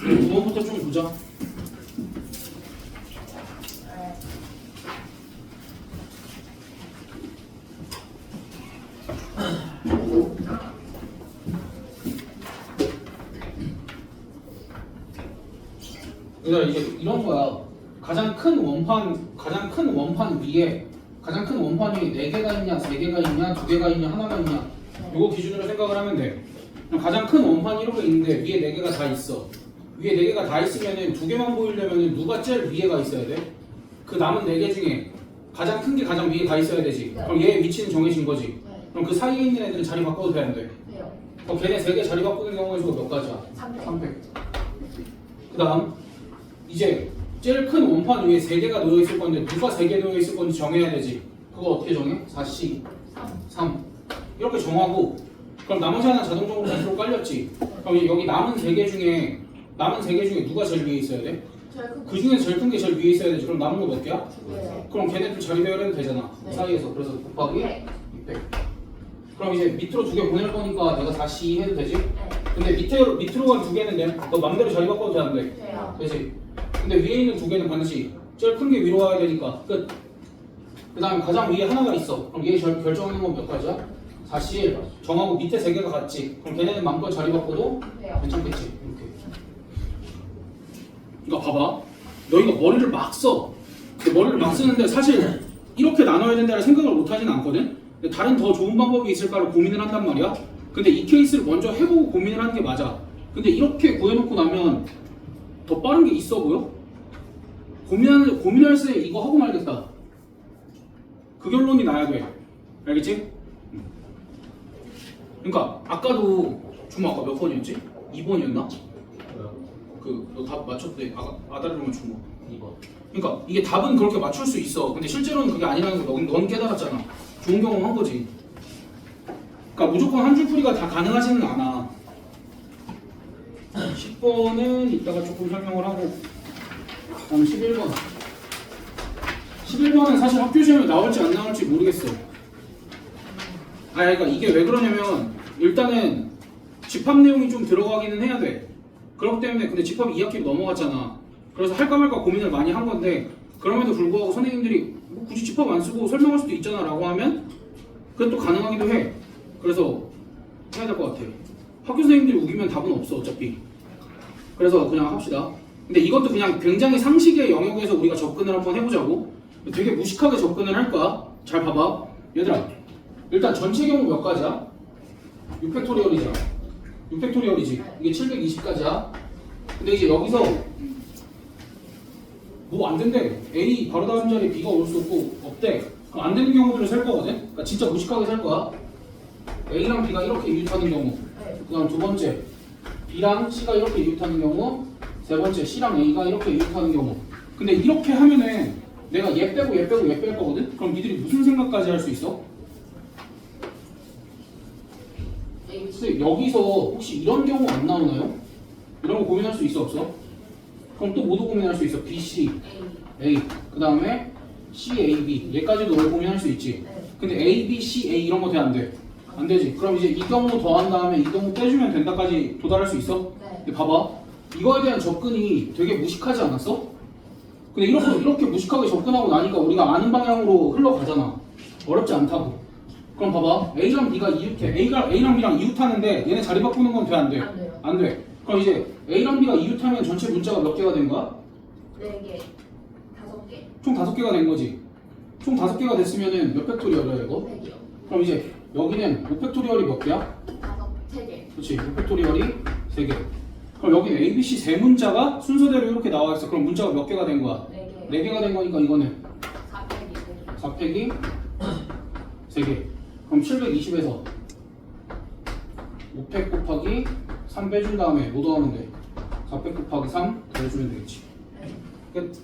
이번부터 좀 보자. 그러니까 이제 이런 거야. 가장 큰 원판 위에 가장 큰 원판이 4개가 있냐, 3개가 있냐, 2개가 있냐, 하나가 있냐. 이거 기준으로 생각을 하면 돼. 가장 큰 원판이 이렇게 있는데 위에 4개가 다 있어. 위에 4개가 다 있으면은 2개만 보이려면은 누가 제일 위에가 있어야 돼? 그 남은 4개 중에 가장 큰 게 가장 위에 가 있어야 되지. 그럼 얘의 위치는 정해진 거지. 그럼 그 사이에 있는 애들은 자리 바꿔도 돼, 안 돼? 그럼 걔네 3개 자리 바꾸는 경우의 수가 몇 가지야? 300. 그 다음 이제 제일 큰 원판 위에 3개가 놓여 있을 건데 누가 3개 놓여 있을 건지 정해야 되지. 그거 어떻게 정해? 4C 3 이렇게 정하고 그럼 나머지 하나 자동적으로 밑으로 깔렸지. 그럼 여기 남은 3개 중에 누가 제일 위에 있어야 돼? 그 중에 제일 큰 게 제일 위에 있어야 되지. 그럼 남은 거 몇 개야? 그럼 걔네들 자리 배열해도 되잖아. 사이에서. 그래서 곱하기 600. 그럼 이제 밑으로 2개 보낼 거니까 내가 4C 해도 되지? 근데 밑으로 간 2개는 너 맘대로 자리 바꿔도 돼, 안 돼? 되지? 근데 위에 있는 2개는 반드시 제일 큰 게 위로 와야 되니까 끝. 그 다음에 가장 위에 하나가 있어. 그럼 얘 결정하는 건 몇 가지야? 4C 정하고 밑에 3개가 같지. 그럼 걔네는 맘껏 자리 바꿔도 괜찮겠지. 이렇게. 그러니까 봐봐. 너희가 머리를 막 써. 머리를 막 쓰는데 사실 이렇게 나눠야 된다는 생각을 못 하진 않거든. 근데 다른 더 좋은 방법이 있을까를 고민을 한단 말이야. 근데 이 케이스를 먼저 해보고 고민을 하는 게 맞아. 근데 이렇게 구해놓고 나면 더 빠른 게 있어 보여? 고민할 때 이거 하고 말겠다. 그 결론이 나야 돼. 알겠지? 그러니까 아까도 주모 아까 몇 번이었지? 2번이었나? 너 답 맞췄대. 아다리로 맞춘 거 2번. 그러니까 이게 답은 그렇게 맞출 수 있어. 근데 실제로는 그게 아니라는 거 넌 깨달았잖아. 좋은 경험 한 거지. 그러니까 무조건 한 줄 풀이가 다 가능하지는 않아. 10번은 이따가 조금 설명을 하고 다음 11번. 11번은 사실 학교 시험에 나올지 안 나올지 모르겠어. 그러니까 이게 왜 그러냐면 일단은 집합 내용이 좀 들어가기는 해야 돼. 그렇기 때문에 근데 집합이 2학기로 넘어갔잖아. 그래서 할까 말까 고민을 많이 한 건데 그럼에도 불구하고 선생님들이 뭐 굳이 집합 안 쓰고 설명할 수도 있잖아 라고 하면 그것도 가능하기도 해. 그래서 해야 될 것 같아. 학교 선생님들이 우기면 답은 없어 어차피. 그래서 그냥 합시다. 근데 이것도 그냥 굉장히 상식의 영역에서 우리가 접근을 한번 해보자고. 되게 무식하게 접근을 할 거야. 잘 봐봐. 얘들아 일단 전체 경우 몇 가지야? 6팩토리얼이잖아. 6팩토리얼이지. 이게 720까지야. 근데 이제 여기서 뭐 안 된대. A 바로 다음 자리에 B가 올 수 없고 없대. 그럼 안 되는 경우들을 셀 거거든. 그러니까 진짜 무식하게 셀 거야. A랑 B가 이렇게 이웃하는 경우. 그 다음 두 번째 B랑 C가 이렇게 이웃하는 경우. 세 번째 C랑 A가 이렇게 이웃하는 경우. 근데 이렇게 하면은 내가 얘 빼고 얘 빼고 얘 뺄 거거든. 그럼 니들이 무슨 생각까지 할 수 있어? 근데 여기서 혹시 이런 경우 안 나오나요? 이런 거 고민할 수 있어 없어? 그럼 또 뭐도 고민할 수 있어? B, C, A. 그 다음에 C, A, B. 얘까지도 널 고민할 수 있지. 근데 A, B, C, A 이런 거 돼 안 돼? 안 되지. 그럼 이제 이 경우 더한 다음에 이 경우 빼주면 된다까지 도달할 수 있어? 근데 봐봐. 이거에 대한 접근이 되게 무식하지 않았어? 근데 이렇게 무식하게 접근하고 나니까 우리가 아는 방향으로 흘러가잖아. 어렵지 않다고. 그럼 봐봐. A랑 B가 이웃해. A랑 B랑 이웃하는데 얘네 자리 바꾸는 건 돼 안 돼? 안 돼요. 안 돼. 그럼 이제 A랑 B가 이웃하면 전체 문자가 몇 개가 된 거야? 4개, 5개, 총 5개가 된 거지. 총 5개가 됐으면은 몇 팩토리얼이야 이거? 100이요. 그럼 이제 여기는 5팩토리얼이 몇 개야? 3개. 그렇지. 6팩토리얼이 3개. 그럼 여기는 A, B, C 세 문자가 순서대로 이렇게 나와 있어. 그럼 문자가 몇 개가 된 거야? 4개. 4개가 된 거니까 이거는 4팩이 4팩이 3개. 그럼 720에서 5팩 곱하기 3 빼준 다음에 뭐 더하면 돼? 4팩 곱하기 3 더해주면 되겠지. 끝.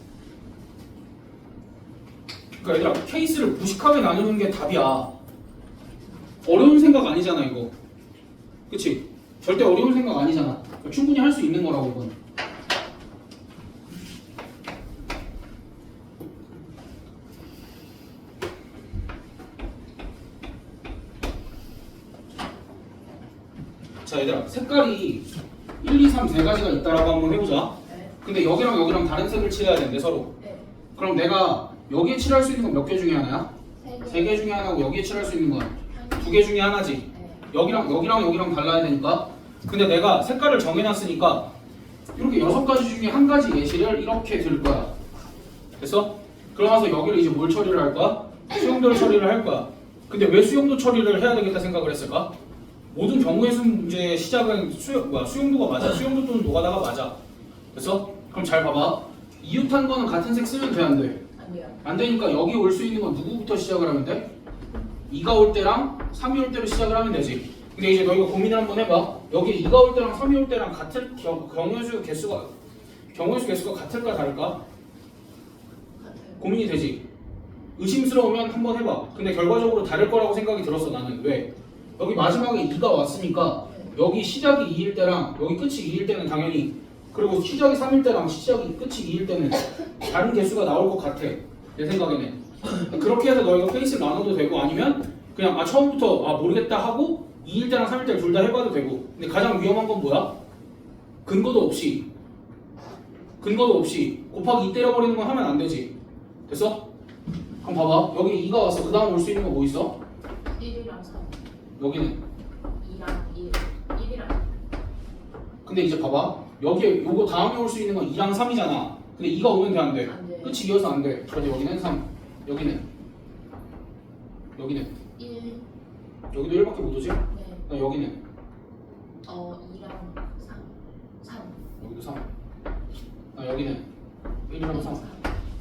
그러니까 얘들아 케이스를 무식하게 나누는 게 답이야. 어려운 생각 아니잖아 이거. 그치? 절대 어려운 생각 아니잖아. 충분히 할 수 있는 거라고 이건. 자 얘들아 색깔이 1, 2, 3 세 가지가 있다라고 한번 해보자. 네. 근데 여기랑 여기랑 다른 색을 칠해야 되는데 서로. 네. 그럼 내가 여기에 칠할 수 있는 건 몇 개 중에 하나야? 세 개. 3개 중에 하나고 여기에 칠할 수 있는 건 2개 중에 하나지. 네. 여기랑 달라야 되니까. 근데 내가 색깔을 정해놨으니까 이렇게 6가지 중에 한 가지 예시를 이렇게 들 거야. 됐어? 그러면서 여기를 이제 뭘 처리를 할 거야? 수용도를 처리를 할 거야. 근데 왜 수용도 처리를 해야 되겠다 생각을 했을까? 모든 경우의 수 문제의 시작은 수용도가 맞아. 수용도 또는 노가다가 맞아. 됐어? 그럼 잘 봐봐. 이웃한 거는 같은 색 쓰면 돼, 안 돼? 안 돼요. 안 되니까 여기 올 수 있는 건 누구부터 시작을 하면 돼? 2가 올 때랑 3이 올 때로 시작을 하면 되지. 근데 이제 너희가 고민을 한번 해봐. 여기 2가 올 때랑 3이 올 때랑 같을 경우의 수 개수가 같을까 다를까? 같아요. 고민이 되지. 의심스러우면 한번 해봐. 근데 결과적으로 다를 거라고 생각이 들었어 나는. 왜? 여기 마지막에 2가 왔으니까 여기 시작이 2일 때랑 여기 끝이 2일 때는 당연히, 그리고 시작이 3일 때랑 시작이 끝이 2일 때는 다른 개수가 나올 것 같아 내 생각에는. 그렇게 해서 너희가 페이스를 나눠도 되고, 아니면 그냥 처음부터 모르겠다 하고 2일 때랑 3일 때 둘 다 해봐도 되고. 근데 가장 위험한 건 뭐야? 근거도 없이 곱하기 2 때려버리는 건 하면 안 되지. 됐어? 그럼 봐봐. 여기 2가 왔어. 그 다음 올 수 있는 거 뭐 있어? 1이랑 3. 여기는. 2랑 1. 1이랑. 근데 이제 봐봐. 여기에 요거 다음에 올 수 있는 건 2랑 3이잖아. 근데 2가 오면 돼, 안 돼? 안 돼. 끝이 2여서 안 돼. 그래서 여기는 3. 여기는 1. 여기도 1밖에 못 오지? 네. 여기는 2랑 3. 3. 여기도 3. 여기는 1이랑 3.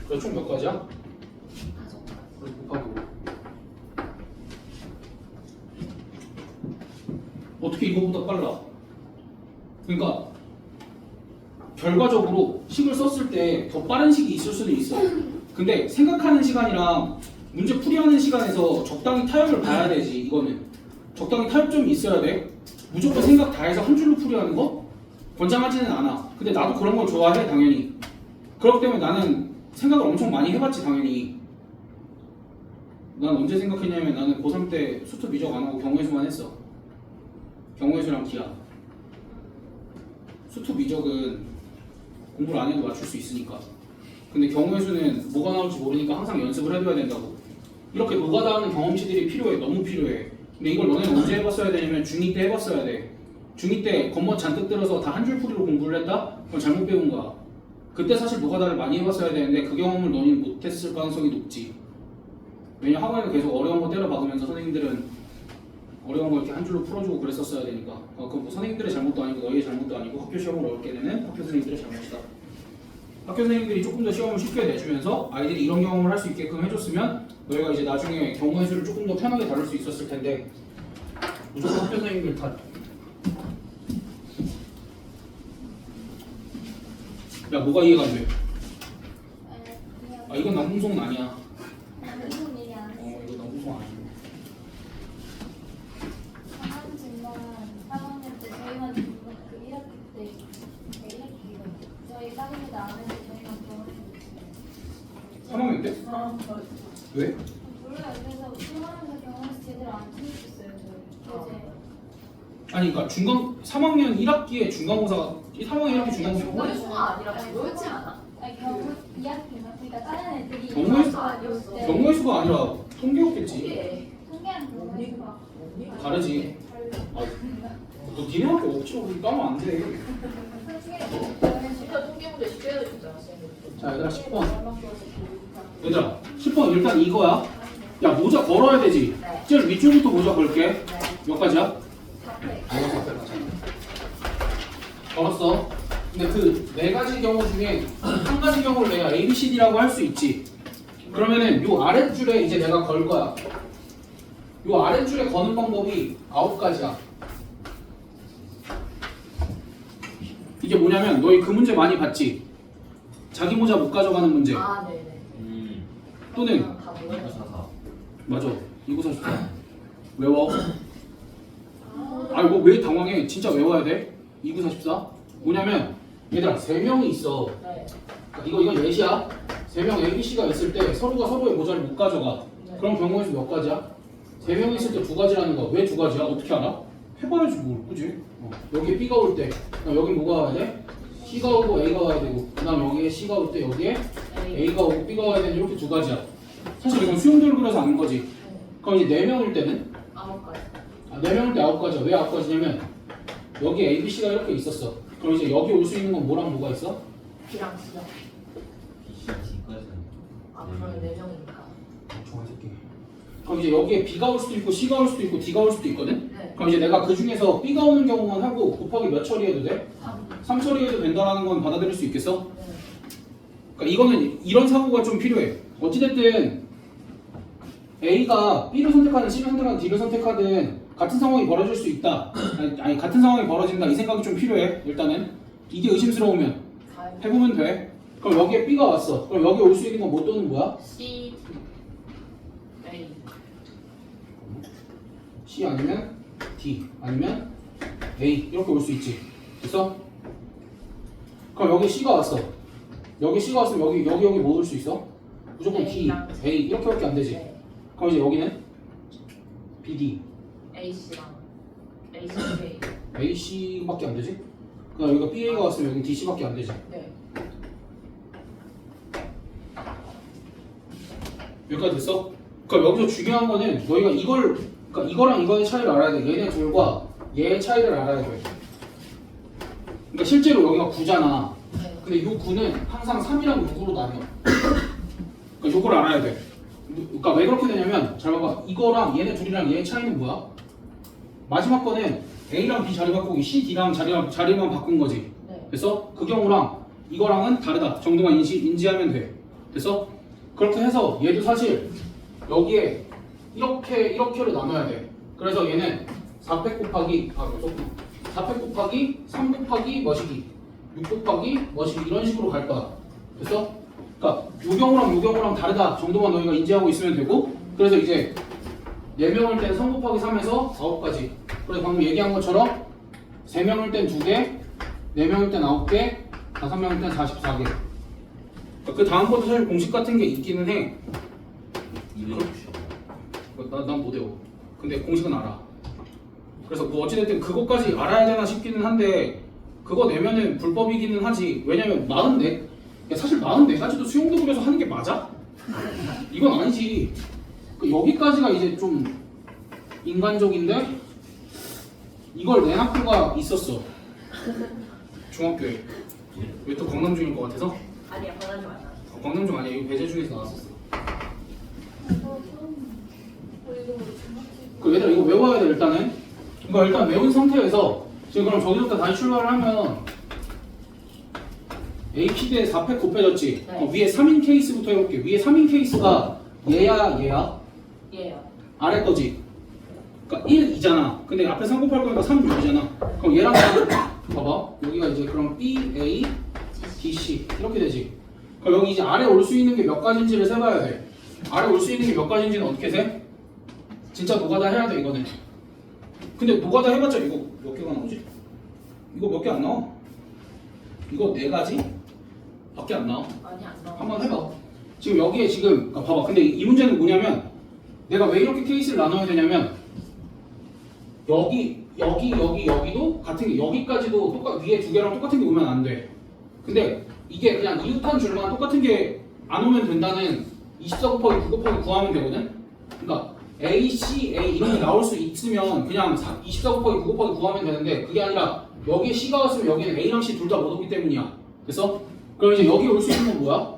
그래서 총 몇 가지야? 5. 그래서 곱하기 5. 어떻게 이거보다 빨라? 그러니까 결과적으로 식을 썼을 때 더 빠른 식이 있을 수도 있어. 근데 생각하는 시간이랑 문제 풀이하는 시간에서 적당히 타협을 봐야 되지. 이거는 적당히 타협점이 있어야 돼. 무조건 생각 다 해서 한 줄로 풀이하는 거 권장하지는 않아. 근데 나도 그런 걸 좋아해 당연히. 그렇기 때문에 나는 생각을 엄청 많이 해봤지 당연히. 난 언제 생각했냐면 나는 고3 때 수투 미적 안 하고 경우의 수만 했어. 경우의 수랑 기하. 수투 미적은 공부를 안 해도 맞출 수 있으니까. 근데 경우의 수는 뭐가 나올지 모르니까 항상 연습을 해둬야 된다고. 이렇게 노가다 하는 경험치들이 필요해. 너무 필요해. 근데 이걸 너네는 언제 해봤어야 되냐면 중2 때 해봤어야 돼. 중2 때 겉멋 잔뜩 들어서 다 한 줄 풀이로 공부를 했다? 그건 잘못 배운 거야. 그때 사실 노가다를 많이 해봤어야 되는데 그 경험을 너희는 못했을 가능성이 높지. 왜냐 학원에서 계속 어려운 거 때려 박으면서 선생님들은 어려운 거 이렇게 한 줄로 풀어주고 그랬었어야 되니까. 그건 뭐 선생님들의 잘못도 아니고 너희의 잘못도 아니고 학교 시험을 어렵게 되는 학교 선생님들의 잘못이다. 학교 선생님들이 조금 더 시험을 쉽게 내주면서 아이들이 이런 경험을 할 수 있게끔 해줬으면 너희가 이제 나중에 경우의 수를 조금 더 편하게 다룰 수 있었을 텐데 무조건 학교 선생님들 탓. 야 뭐가 이해가 안 돼? 이건 남궁송은 아니야. 이거 남궁송 아니야. 저희 다른 안 해도 저희가 경험했어요. 3학년 때? 왜? 몰라요. 그래서 수험하면서 경험해서 제대로 안 챙겼어요. 저희. 아니 그러니까 중간 3학년 1학기에 중간고사가 3학년 1학기 중간고사 경우의 수가 아니라 경우였지 않아? 아니 경험 2학기만. 그러니까 다른 애들이 경우의 수- 아니었을 때 경우의 수가 아니라 통계였겠지. 이게 통계한 경우의 수가 다르지. 너 니네 학교 억지로 그렇게 까면 안 돼. 진짜 통계 문제 쉽게 해야 되잖아, 쌤. 자 얘들아 10번. 얘들아 10번 일단 이거야. 야 모자 걸어야 되지. 네. 제일 위쪽부터 모자 걸게. 네. 몇 가지야? 4회. 걸었어. 근데 그 네 가지 경우 중에 한 가지 경우를 내가 A, B, C, D라고 할 수 있지. 그러면은 요 아랫줄에 이제 내가 걸 거야. 요 아랫줄에 거는 방법이 9가지야. 이게 뭐냐면 너희 그 문제 많이 봤지? 자기 모자 못 가져가는 문제. 아, 네네. 또는 다 모여서. 맞아. 2944 외워. 이거 왜 당황해? 진짜 외워야 돼. 2944 뭐냐면 얘들아 3명이 있어. 네. 이거 예시야. 3명 A, B, C가 있을 때 서로가 서로의 모자를 못 가져가. 네. 그런 경우에서 몇 가지야? 3명이 있을 때 2가지라는 거. 왜 2가지야? 어떻게 알아? 해봐야지 뭘, 그지? 여기에 B가 올 때, 여기 뭐가 와야 돼? C가 오고 A가 와야 되고, 그 다음 여기에 C가 올 때 여기에 A가 오고 B가 와야 되는 이렇게 두 가지야. 사실 이건 수용도를 그려서 아는 거지. 그럼 이제 4명일 때는? 9가지. 4명일 때 9가지야. 왜 9가지냐면 여기 A, B, C가 이렇게 있었어. 그럼 이제 여기 올 수 있는 건 뭐랑 뭐가 있어? B랑 C랑. BC까지. 아 그러면 4명이니까. 좋아 새끼. 그럼 이제 여기에 B가 올 수도 있고 C가 올 수도 있고 D가 올 수도 있거든? 네. 그럼 이제 내가 그 중에서 B가 오는 경우만 하고 곱하기 몇 처리해도 돼? 3 처리해도 된다는 건 받아들일 수 있겠어? 네. 그러니까 이거는 이런 사고가 좀 필요해. 어찌됐든 A가 B를 선택하든 C를 선택하든 D를 선택하든 같은 상황이 벌어질 수 있다. 아니 같은 상황이 벌어진다. 이 생각이 좀 필요해. 일단은 이게 의심스러우면 해보면 돼. 그럼 여기에 B가 왔어. 그럼 여기 올 수 있는 건 뭐 또는 뭐야? C, A. C 아니면 D 아니면 A 이렇게 올 수 있지. 됐어? 그럼 여기 C가 왔어. 여기 C가 왔으면 여기 뭐 올 수 있어? 무조건 D, A랑 A 이렇게밖에 안 되지. 네. 그럼 이제 여기는 BD, AC랑 AC, A. AC밖에 안 되지. 그럼 여기가 BA가 왔으면 여기 DC밖에 안 되지. 네. 여기까지 됐어? 그러니까 여기서 중요한 거는 너희가 그러니까 이거랑 이거의 차이를 알아야 돼. 얘네 둘과 얘의 차이를 알아야 돼. 그러니까 실제로 여기가 9잖아. 네. 근데 이 9는 항상 3이랑 6으로 나뉘어. 그러니까 이걸 알아야 돼. 그러니까 왜 그렇게 되냐면 잘 봐봐. 이거랑 얘네 둘이랑 얘의 차이는 뭐야? 마지막 거는 A랑 B 자리 바꾸기 C, D랑 자리만 바꾼 거지. 네. 됐어? 그 경우랑 이거랑은 다르다 정도만 인지하면 돼. 됐어? 그렇게 해서 얘도 사실 여기에 이렇게로 나눠야 돼. 그래서 얘는 4팩 곱하기 4팩 곱하기 3 곱하기 머시기 6 곱하기 머시기 이런 식으로 갈 거야. 됐어? 그러니까 요 경우랑 다르다 정도만 너희가 인지하고 있으면 되고, 그래서 이제 4명일 땐 3 곱하기 3에서 9까지. 그래서 방금 얘기한 것처럼 3명일 땐 2개, 4명일 땐 9개, 5명일 땐 44개. 그 다음 것도 사실 공식 같은 게 있기는 해. 난 못 외워. 근데 공식은 알아. 그래서 뭐 어찌됐든 그것까지 알아야 되나 싶기는 한데 그거 내면은 불법이기는 하지. 왜냐면 44, 사실 44가지도 수용도 그려서 하는 게 맞아? 이건 아니지. 여기까지가 이제 좀 인간적인데 이걸 낸 학교가 있었어. 중학교에. 왜 또 광남중일 것 같아서? 아니야, 변하지 말라. 광남중 아니야. 이거 배재중에서 나왔었어. 그 얘들아 이거 외워야 돼 일단은. 그러니까 일단 외운 상태에서 지금 그럼 저기부터 다시 출발을 하면 AP대에 4팩 곱해졌지. 네. 위에 3인 케이스부터 해볼게. 위에 3인 케이스가 얘야 얘야? 얘요. 아래 거지. 그러니까 1, 2잖아. 근데 앞에 3 곱할 거니까 3, 6이잖아. 그럼 얘랑 나는 봐봐. 여기가 이제 그럼 B, A, D, C 이렇게 되지. 그럼 여기 이제 아래 올 수 있는 게 몇 가지인지를 세봐야 돼. 아래 올 수 있는 게 몇 가지인지는 어떻게 세? 진짜 노가다 해야 돼 이거는. 근데 노가다 해봤자 이거 몇 개가 나오지? 이거 몇 개 안 나와? 이거 4가지? 밖에 안 나와. 아니, 안 나와. 한번 해봐. 지금 여기에 지금 그러니까 봐봐. 근데 이 문제는 뭐냐면 내가 왜 이렇게 케이스를 나눠야 되냐면 여기도 같은 게 여기까지도 위에 2개랑 똑같은 게 오면 안 돼. 근데 이게 그냥 이웃한 줄만 똑같은 게 안 오면 된다는 24 곱하기 9 곱하기 9 하면 되거든. 그러니까 A, C, A 이런 게 나올 수 있으면 그냥 24 곱하기 9 곱하기 9 하면 되는데 그게 아니라 여기에 C가 왔으면 여기는 A랑 C 둘 다 못 오기 때문이야. 됐어? 그럼 이제 여기 올 수 있는 건 뭐야?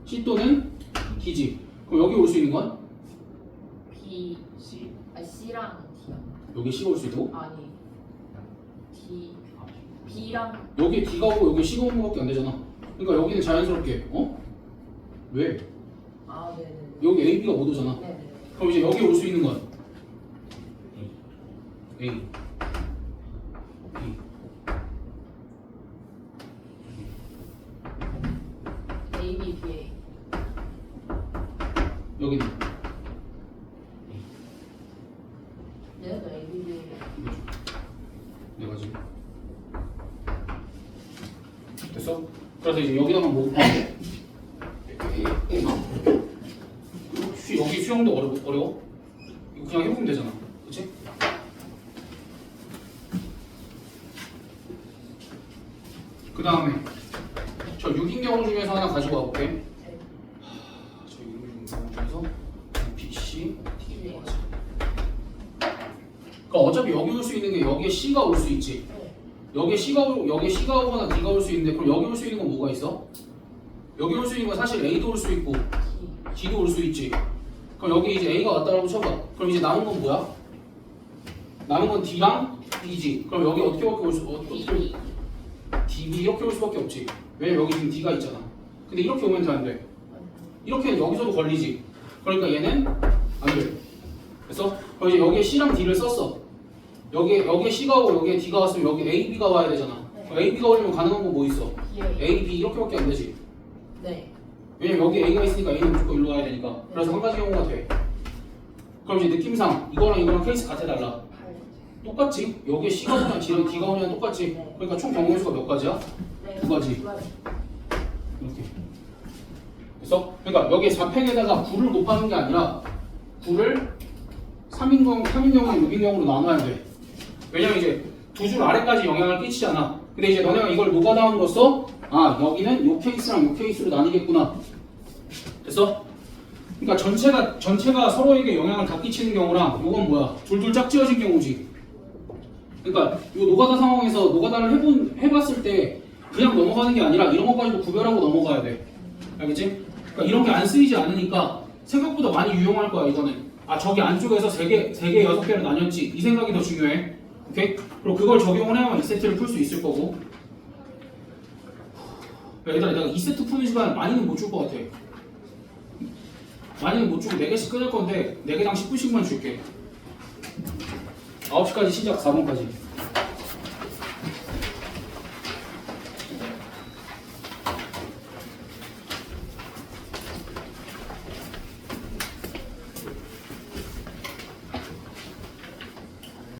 C 또는 D지. 그럼 여기 올 수 있는 건? B, C. 아니, C랑 D요. 여기 C가 올 수 있다고? 아니. D, B랑 여기에 D가 오고 여기에 C가 오는 것밖에 안 되잖아. 그러니까 여기는 자연스럽게 왜? 아, 네네. 여기 A, B가 못 오잖아. 네네. 그럼 이제 여기 올 수 있는 건 A, B, A, B, B, A. 여기는 얘도 A, B, B, A. 내가 지금 됐어? 그래서 이제 여기다만 뭐 곱하면 여기 수영도 어려워? 이거 그냥 해보면 되잖아. 그치? 그 다음에 저 6인 경우 중에서 하나 가지고 와볼게. 네. 저 6인 경우 중에서 B, C, D 가자. 그러니까 어차피 여기 올 수 있는 게 여기에 C가 올 수 있지. 네. 여기에 C가 오거나 D가 올 수 있는데 그럼 여기 올 수 있는 건 뭐가 있어? 여기 올 수 있는 건 사실 A도 올 수 있고 D. D도 올 수 있지. 그럼 여기 이제 A가 왔다라고 쳐봐. 그럼 이제 남은 건 뭐야? 남은 건 D랑 D지. 그럼 여기 어떻게 올 수? D. DB 이렇게 올 수밖에 없지. 왜냐면 여기 지금 D가 있잖아. 근데 이렇게 오면 안 돼. 이렇게 여기서도 걸리지. 그러니까 얘는 안 돼. 그래서 그럼 이제 여기에 C랑 D를 썼어. 여기에 C가 오고 여기에 D가 왔으면 여기 A, B가 와야 되잖아. 네. A, B가 오려면 가능한 건 뭐 있어? BA. A, B 이렇게밖에 안 되지. 네. 왜냐면 여기 A가 있으니까 A는 무조건 일로 가야 되니까. 그래서 한 가지 경우가 돼. 그럼 이제 느낌상 이거랑 케이스 같아달라. 8. 똑같지? 여기에 C가 오냐 D랑 D가 오냐 똑같지? 그러니까 총 경우의 수가 몇 가지야? 네. 두 가지. 두 가지. 이렇게. 그래서 그러니까 여기 4팩에다가 9를 곱하는 게 아니라 9를 3인경우, 6인경우로 나눠야 돼. 왜냐면 이제 두 줄 아래까지 영향을 끼치잖아. 근데 이제 너네가 이걸 노가다함으로써 아 여기는 요 케이스랑 요 케이스로 나뉘겠구나. 됐어? 그러니까 전체가 서로에게 영향을 다 끼치는 경우랑 요건 뭐야? 둘둘 짝지어진 경우지. 그러니까 요 노가다 상황에서 노가다를 해봤을 때 그냥 넘어가는 게 아니라 이런 거 가지고 구별하고 넘어가야 돼. 알겠지? 그러니까 이런 게 안 쓰이지 않으니까 생각보다 많이 유용할 거야 이거는. 아 저기 안쪽에서 3개, 6개로 나뉘었지. 이 생각이 더 중요해. 오케이? 그리고 그걸 적용을 해야만 2세트를 풀 수 있을 거고. 얘들아 내가 2세트 푸는 시간 많이는 못 줄 것 같아. 많이는 못 주고 4개씩 끊을 건데 4개당 10분씩만 줄게. 9시까지 시작 4분까지.